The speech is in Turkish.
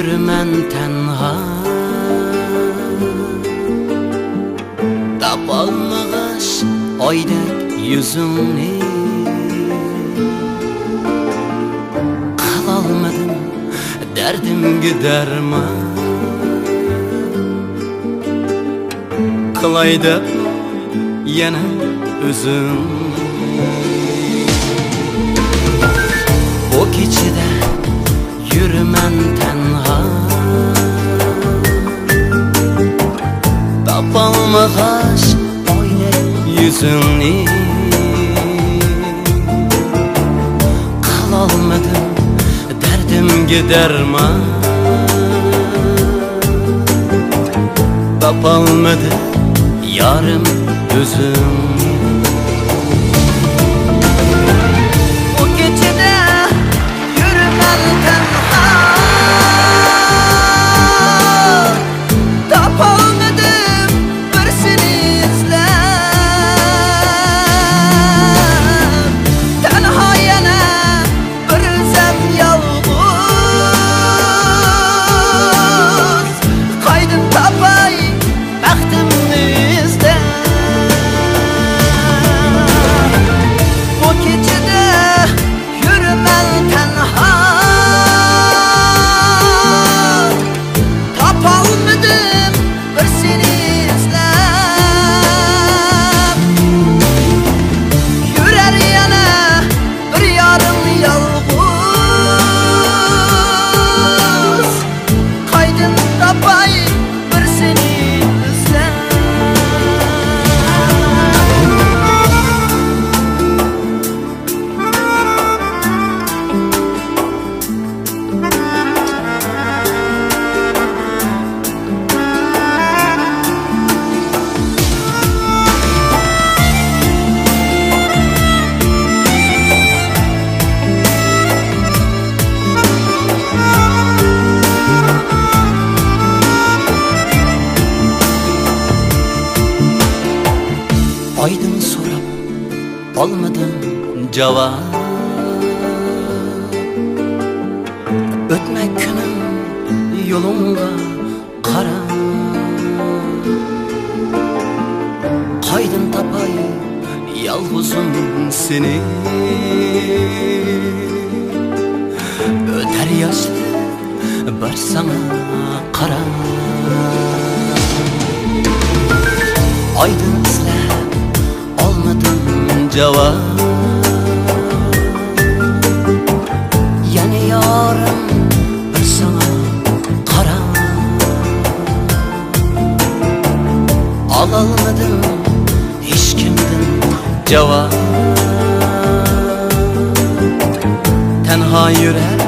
yürümen tenha, tapalmağaş oydek yüzünü. Kılalmadım derdimge derman, kılay dep yana özüm. O keçide yürümen tenha, tapalmağaş oydek yüzünü. Kılalmadım derdimge derman, tapalmadı yarım özüm. O gecede yürümen tenha, tapalmadım bir seni izlep. Tenha yana bir özem yalğız, kaydın tapay baxtimni izlep. O gecede yürümen tenha, tapalmadım bir seni izlep. Yürer yana bir yarım yalğız, kaydın tapay bir seni izlep. Aydın sorap olmadım cevap, ötmek günüm yolunga kara. Kaydın tapay yalğızım seni, öter yaşlı bir sana kara. Aydın izlep olmadım cevap, yani yarım bir sana kara. Alalmadım hiç kimden cevap, tenha yürer